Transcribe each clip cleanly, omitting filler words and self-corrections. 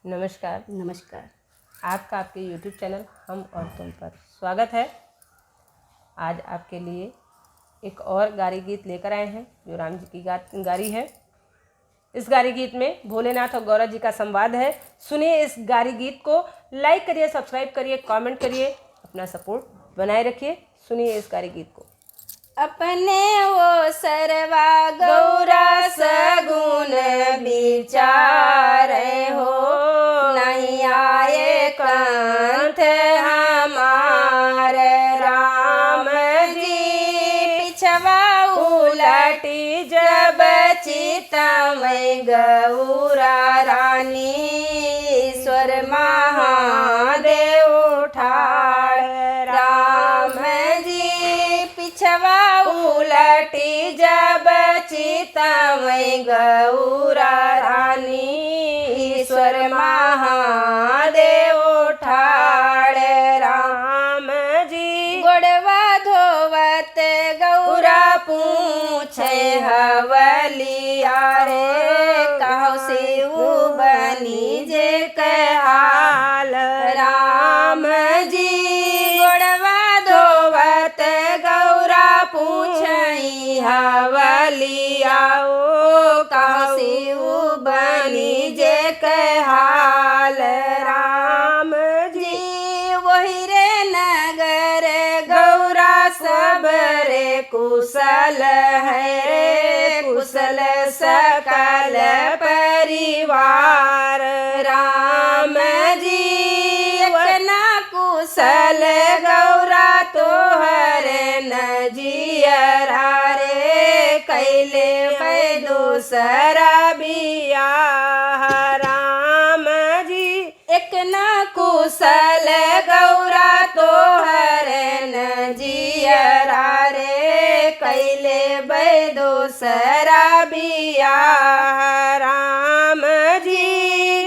नमस्कार। नमस्कार। आपका आपके YouTube चैनल हम और तुम पर स्वागत है। आज आपके लिए एक और गारी गीत लेकर आए हैं जो राम जी की गारी है। इस गारी गीत में भोलेनाथ और गौरा जी का संवाद है। सुनिए इस गारी गीत को, लाइक करिए, सब्सक्राइब करिए, कमेंट करिए, अपना सपोर्ट बनाए रखिए। सुनिए इस गारी गीत को। अपने वो सरवा गौरा सगुन विचारे हो, नहीं आए कंठ हमार राम जी। पिछवा उलटी जब चितमय गौरा रानी, ईश्वर महादेव उठाड़ राम जी। पिछवा उलटी जब चितमय गौरा रानी, ईश्वर महादेव उठाड़ राम जी। गोड़वा धोवत गौरा पूछे हवलिया रे, कहो शिव बनी जे कहाल राम जी। गोड़वा धोवत गौरा पूछई हवलिया ओ, कहो शिव बनी जे कहाल राम जी। वही रे नगर गौरा सब रे कुशल है रे, कुशल सकल परिवार राम जी। अपना कुशल गौरा तोहर नजियरा रे, कैले है दूसरा बियाह राम जी। एक न कुशल गौरा तोहर नजियरा रे, कैले बै दूसरा बियाह राम जी।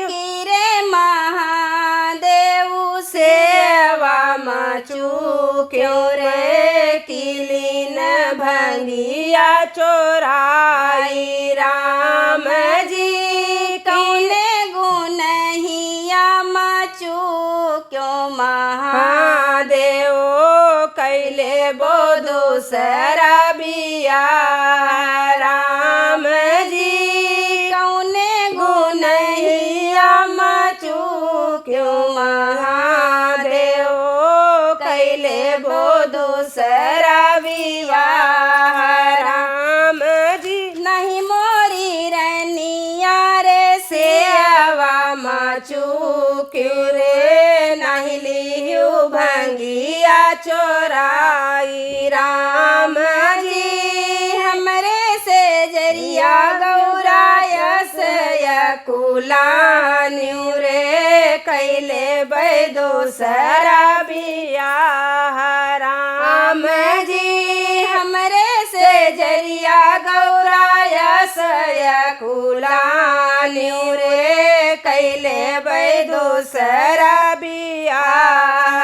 गिरे महादेव सेवा मचू क्यों रे, किलीन भंगिया चोराई राम जी। कौने गुनहिया मचू क्यों महादेव, कैले बो दूसरा बियाह राम जी। कौने गुनहिया मचू क्यों महादेव, कैले बो दूसरा विवाह राम जी। नहीं मोरी रनिया रे सेवा मचू क्यों रे, नहीं लियू भंगिया चोराई राम जी। हमरे से जरिया गौरा यस कुलान्यू रे, कैले बै दूसरा बियाह राम जी। हमरे से जरिया गौरा यस कुलान्यू रे, कैले बै दूसरा बियाह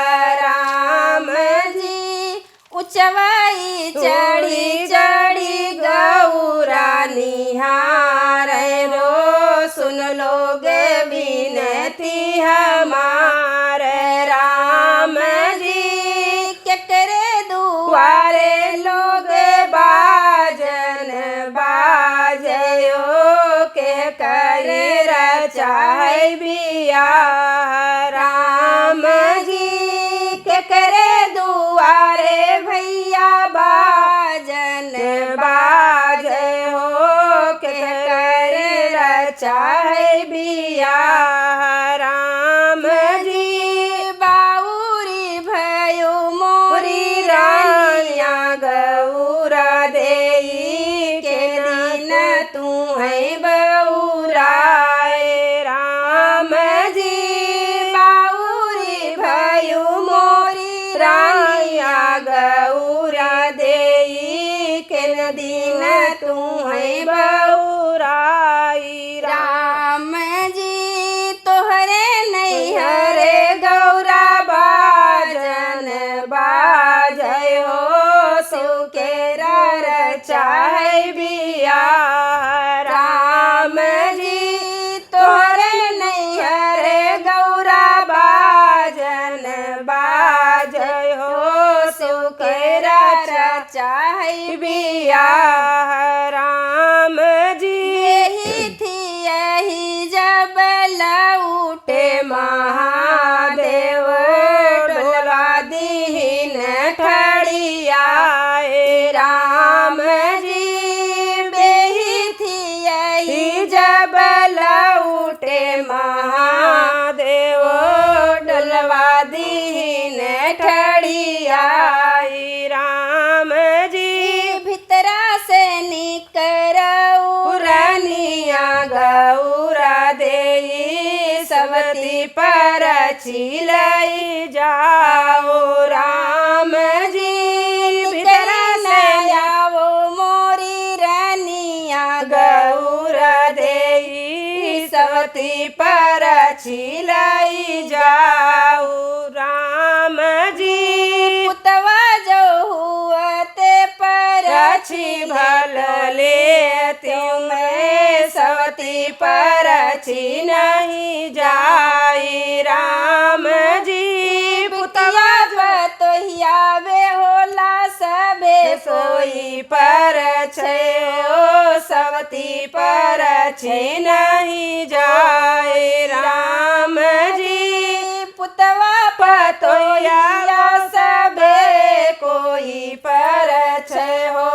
राम जी। उचवाई चढ़ी चढ़ी गौरा निहार रो, सुन लोगे बिनती हमार राम जी। केकरे दुआरे लोग बाजन बाजयो, के करे रचाई बियाह राम जी। केकरे दुआरे भैया बाजन बाजयो, के करे रचाई बियाह राम जी। बाउरी भयो मोरी रानिया गौरा देई, के दिन तू है बउराए राम जी। बाउरी भयो मोरी रानिया गौरा देई, के दिन तू है बउराई राम जी। तोहरे नैहरे गौरा बाजन बाजयो, शिव के रचाए बियाह राम जी। तोहरे नैहरे है बियाह राम जी यही थी यही जब लौटे महादेव डोला दीन ठड़िया राम जी बेही थी यही जब लौटे महादेव डोलवा दीन ठड़िया राम जी भितरा से निकरऊ पुरानिया गौरा देई सवती पर छिलई जाओ राम जी भितरा से आओ मोरी रानिया गौरा देई सवती पर छिलई जाओ राम जी पुतवा जो हुआ ते पर रछि भल ले तुम्हें सवती पर छी नहीं जाई राम जी पुतवा तोहिया वे होला सबे सोई पर छो सवती पर छी नहीं जाए राम जी पुतवा पतोया सबे कोई पर हो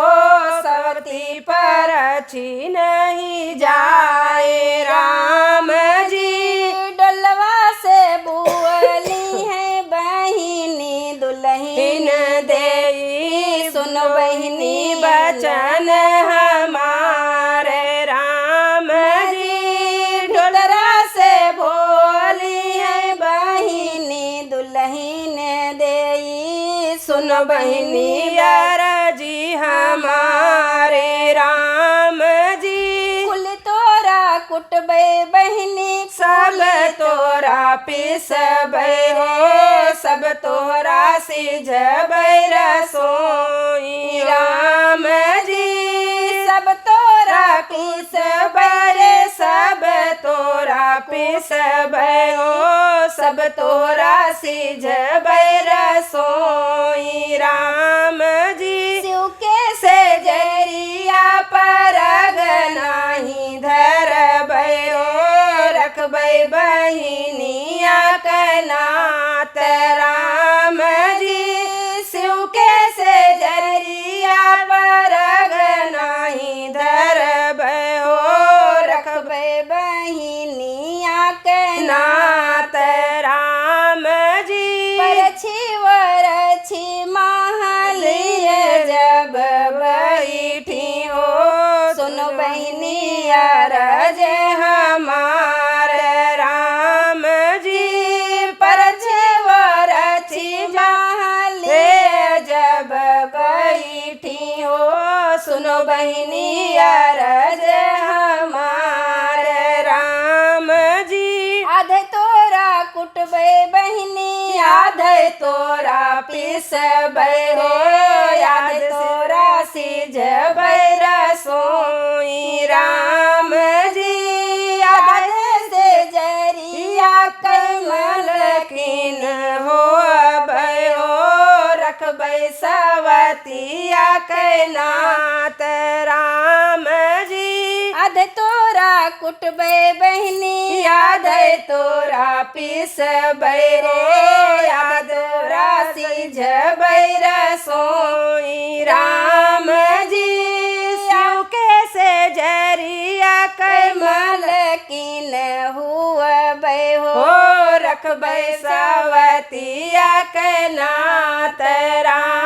सवती पर छी नहीं जाए राम जी डोलवा से बुअली है बहिनी दुल्हन देई सुन बहिनी बचन हमारे राम जी डोलरा से बोली है बहिनी दुल्हन देई सुन बहिनी यार जी हमारे राम जी कुल तोरा कुटबे बहिनी सब तोरा पिसबै हो सब तोरा सिझबै रसोई राम जी सब तोरा पिसबै सब तोरा पिसबै हो सब तोरा सिझबै रसोई राम जी शिव के से जरिया पर नाही धरबै हो रखबै बहिनिया कनात राम जी शिव के से जरिया पर नाही धरबै हो रखबै बहिनिया के नात राम जी परछी वरछी महलिय जब बैठी हो सुन बहनिया रजे हमार राम जी पर छेवरछी महले जब बैठी हो सुनो बहनिया रजे हमार राम जी आधे तोरा कुटबे बहिनी याद तोरा पिसबै हो याद तोरा सिझबै रसोई राम जी याद से जरिया कमल किन हो रखबै सवतिया कैनात राम जी आधे तोरा कुटबे बहिनी याद तोरा पिसबै हो याद तोरा सिझबै रसोई राम जी शिव के से जरिया कैमल किन हुआ हो रखबै सवतिया कैनात राम